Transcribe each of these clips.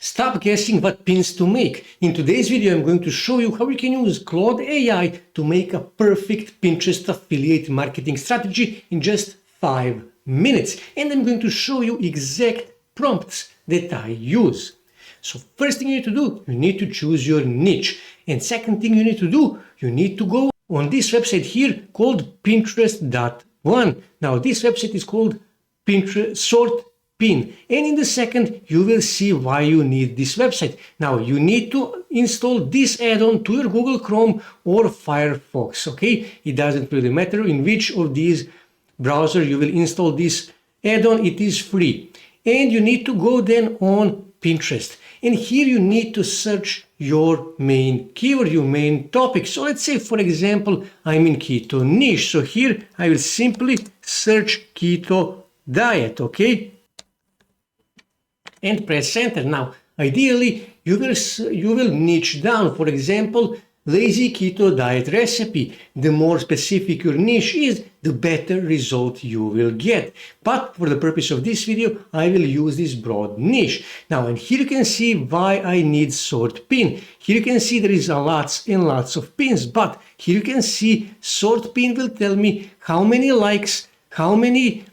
Stop guessing what pins to make. In today's video, I'm going to show you how you can use Claude AI to make a perfect Pinterest affiliate marketing strategy in just 5 minutes. And I'm going to show you exact prompts that I use. So first thing you need to do, you need to choose your niche. And second thing you need to do, you need to go on this website here called Pinterest.one. Now this website is called Pinterest Sort Pin, and in the second you will see why you need this website. Now you need to install this add-on to your Google Chrome or Firefox, okay? It doesn't really matter in which of these browser you will install this add-on, it is free. And you need to go then on Pinterest, and here you need to search your main keyword, your main topic. So let's say for example I'm in keto niche, so here I will simply search keto diet, okay, and press enter. Now ideally you will niche down, for example lazy keto diet recipe. The more specific your niche is, the better result you will get. But for the purpose of this video, I will use this broad niche. Now, and here you can see why I need sort pin. Here you can see there is a lots and lots of pins, but here you can see sort pin will tell me how many likes, how many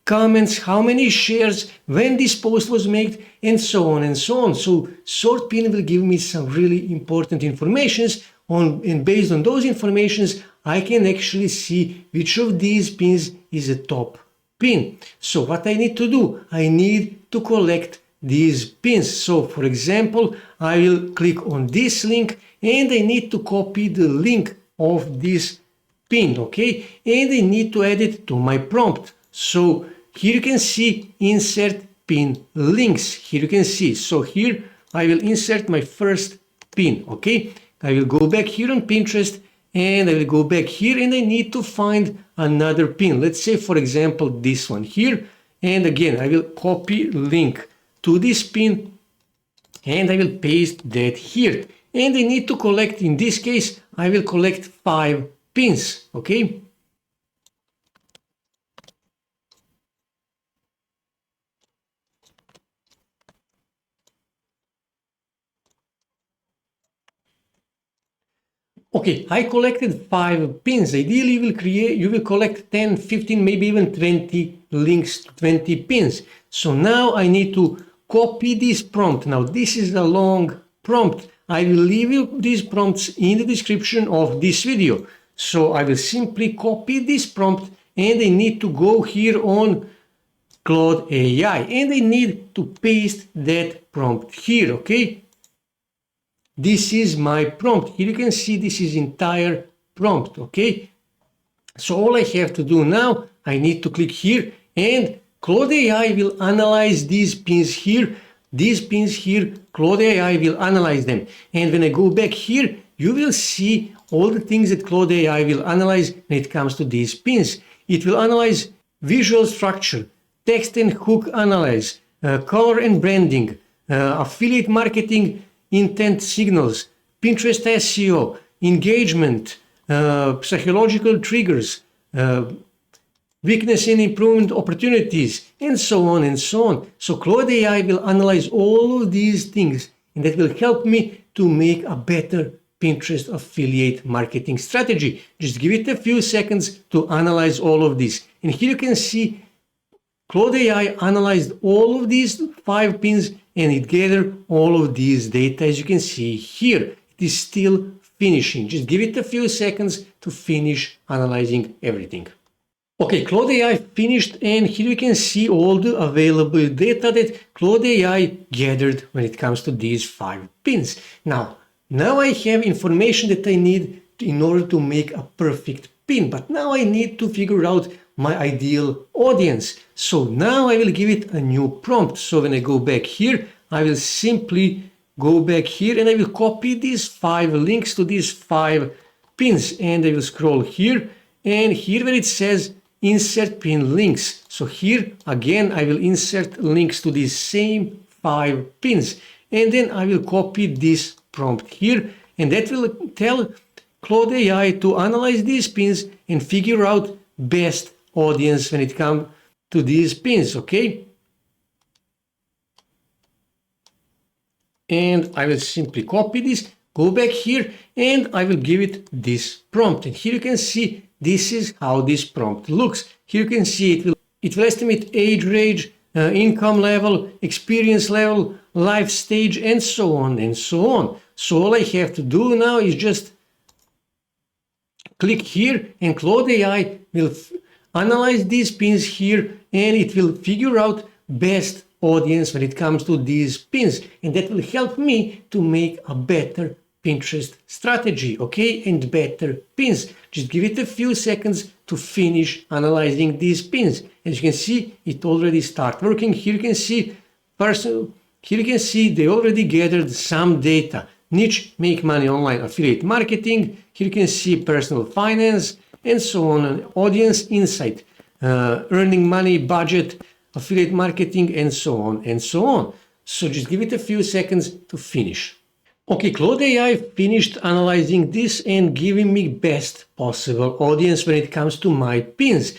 comments, how many shares, when this post was made, and so on and so on. So sort pin will give me some really important informations and based on those informations I can actually see which of these pins is a top pin. So what I need to do, I need to collect these pins. So for example, I will click on this link and I need to copy the link of this pin, okay, and I need to add it to my prompt. So here you can see insert pin links. Here you can see. So here I will insert my first pin. Okay. I will go back here on Pinterest and I will go back here and I need to find another pin. Let's say for example this one here. And again I will copy link to this pin and I will paste that here. And I need to collect, in this case I will collect 5 pins. Okay. Okay, I collected 5 pins. Ideally, you will collect 10, 15, maybe even 20 links to 20 pins. So now I need to copy this prompt. Now this is a long prompt. I will leave you these prompts in the description of this video. So I will simply copy this prompt and I need to go here on Claude AI and I need to paste that prompt here, okay? This is my prompt. Here you can see this is entire prompt, okay? So all I have to do now, I need to click here and Claude AI will analyze these pins here. These pins here, Claude AI will analyze them. And when I go back here, you will see all the things that Claude AI will analyze when it comes to these pins. It will analyze visual structure, text and hook analyze, color and branding, affiliate marketing, intent signals, Pinterest SEO, engagement, psychological triggers, weakness and improvement opportunities, and so on and so on. So Claude AI will analyze all of these things and that will help me to make a better Pinterest affiliate marketing strategy. Just give it a few seconds to analyze all of this. And here you can see Claude AI analyzed all of these 5 pins and it gathered all of these data, as you can see here. It is still finishing. Just give it a few seconds to finish analyzing everything. Okay, Claude AI finished and here you can see all the available data that Claude AI gathered when it comes to these 5 pins. Now I have information that I need in order to make a perfect pin, but now I need to figure out my ideal audience. So now I will give it a new prompt. So when I go back here, I will simply go back here and I will copy these 5 links to these 5 pins and I will scroll here and here where it says insert pin links. So here again I will insert links to these same 5 pins and then I will copy this prompt here and that will tell Claude AI to analyze these pins and figure out best audience when it comes to these pins, okay? and I will simply copy this, go back here, and I will give it this prompt. And here you can see this is how this prompt looks. Here you can see it will estimate age range, income level, experience level, life stage, and so on and so on. So all I have to do now is just click here, and Claude AI will analyze these pins here, and it will figure out best audience when it comes to these pins, and that will help me to make a better Pinterest strategy, okay, and better pins. Just give it a few seconds to finish analyzing these pins. As you can see, it already started working. Here you can see they already gathered some data. Niche, make money online, affiliate marketing. Here you can see personal finance and so on, and audience insight, earning money, budget, affiliate marketing, and so on and so on. So just give it a few seconds to finish. Okay, Claude AI finished analyzing this and giving me best possible audience when it comes to my pins.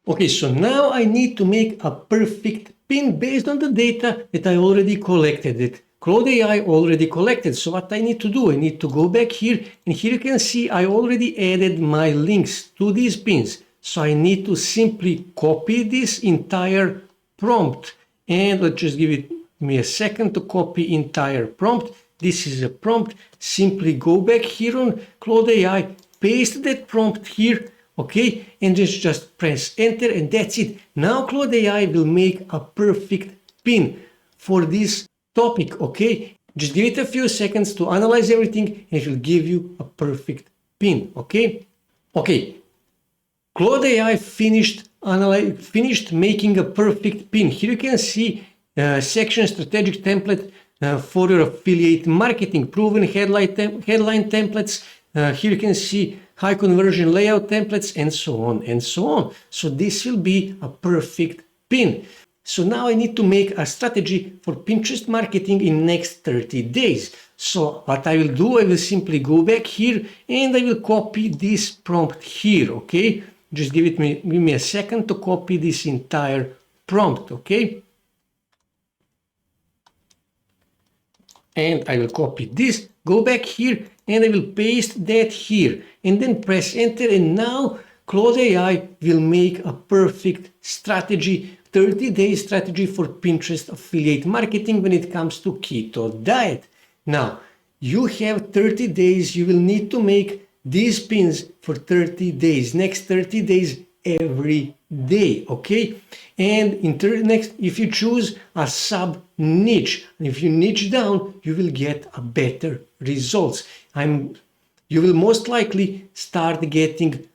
Okay, so now I need to make a perfect pin based on the data that I already collected, that Claude AI already collected. So what I need to do, I need to go back here, and here you can see I already added my links to these pins. So I need to simply copy this entire prompt, and let's just give me a second to copy entire prompt. This is a prompt. Simply go back here on Claude AI, paste that prompt here, okay, and just press enter, and that's it. Now Claude AI will make a perfect pin for this topic, okay? Just give it a few seconds to analyze everything, and it will give you a perfect pin, okay? Okay, Claude AI finished making a perfect pin. Here you can see section strategic template for your affiliate marketing, proven headline templates. Here you can see high conversion layout templates, and so on and so on. So this will be a perfect pin. So now I need to make a strategy for Pinterest marketing in next 30 days. So what I will do, I will simply go back here, and I will copy this prompt here, okay? Just give me a second to copy this entire prompt, okay? And I will copy this, go back here, and I will paste that here, and then press enter, and now Claude AI will make a perfect strategy, 30-day strategy for Pinterest affiliate marketing when it comes to keto diet. Now, you have 30 days, you will need to make these pins for 30 days, next 30 days every day, okay? And if you choose a sub niche, if you niche down, you will get a better results. You will most likely start getting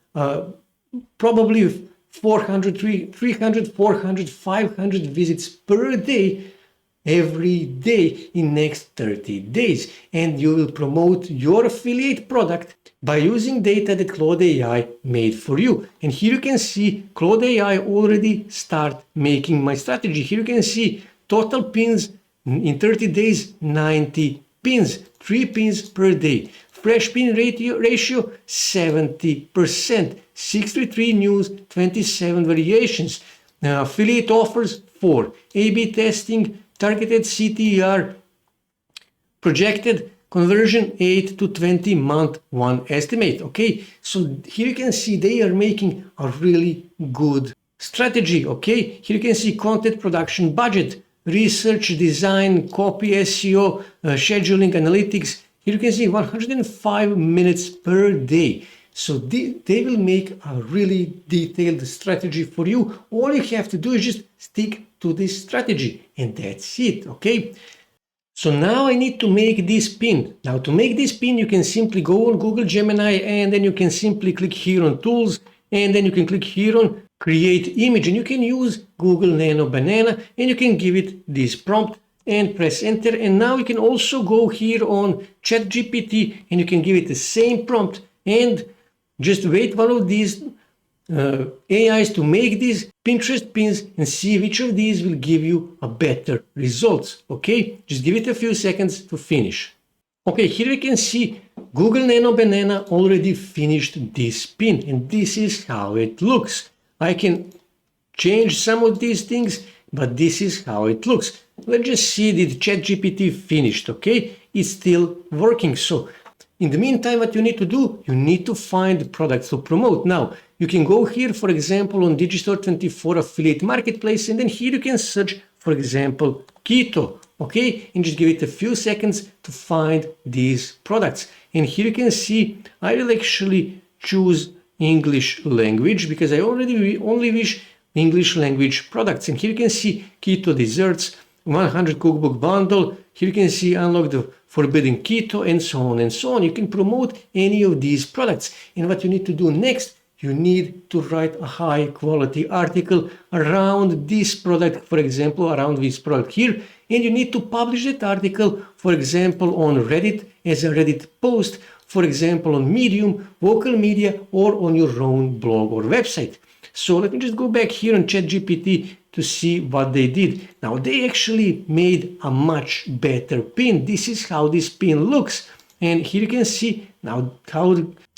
probably 300, 400, 500 visits per day every day in next 30 days, and you will promote your affiliate product by using data that Claude AI made for you. And here you can see Claude AI already start making my strategy. Here you can see total pins in 30 days, 90 pins, 3 pins per day. Fresh pin ratio 70%, 63 news, 27 variations. Affiliate offers 4, A/B testing, targeted CTR, projected conversion 8 to 20 month 1 estimate. Okay, so here you can see they are making a really good strategy. Okay, here you can see content production budget, research, design, copy, SEO, scheduling, analytics. Here you can see 105 minutes per day. So they will make a really detailed strategy for you. All you have to do is just stick to this strategy, and that's it, okay? So now I need to make this pin. Now to make this pin, you can simply go on Google Gemini, and then you can simply click here on Tools, and then you can click here on Create Image, and you can use Google Nano Banana, and you can give it this prompt and press enter. And now you can also go here on ChatGPT, and you can give it the same prompt, and just wait one of these AIs to make these Pinterest pins and see which of these will give you a better results. Okay, just give it a few seconds to finish. Okay, here you can see Google Nano Banana already finished this pin, and this is how it looks. I can change some of these things, but this is how it looks. Let's just see did ChatGPT finished, okay? It's still working. So in the meantime, what you need to do, you need to find products to promote. Now, you can go here, for example, on Digistore24 affiliate marketplace, and then here you can search, for example, keto, okay? And just give it a few seconds to find these products. And here you can see, I will actually choose English language because I only wish English language products. And here you can see keto desserts, 100 cookbook bundle. Here you can see unlock the forbidden keto and so on and so on. You can promote any of these products. And what you need to do next, you need to write a high quality article around this product, for example, around this product here. And you need to publish that article, for example, on Reddit as a Reddit post, for example, on Medium, Vocal Media, or on your own blog or website. So let me just go back here on ChatGPT to see what they did. Now they actually made a much better pin. This is how this pin looks. And here you can see now how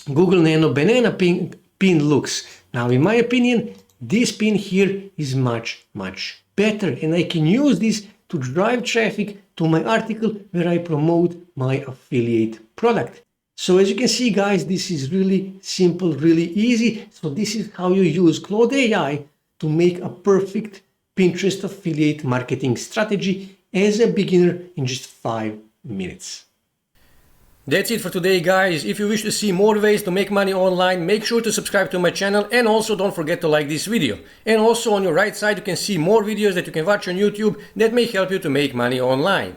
Google Nano Banana pin looks. Now in my opinion, this pin here is much better, and I can use this to drive traffic to my article where I promote my affiliate product. So as you can see, guys, this is really simple, really easy. So this is how you use Claude AI to make a perfect Pinterest affiliate marketing strategy as a beginner in just 5 minutes. That's it for today, guys. If you wish to see more ways to make money online, make sure to subscribe to my channel, and also don't forget to like this video. And also on your right side you can see more videos that you can watch on YouTube that may help you to make money online.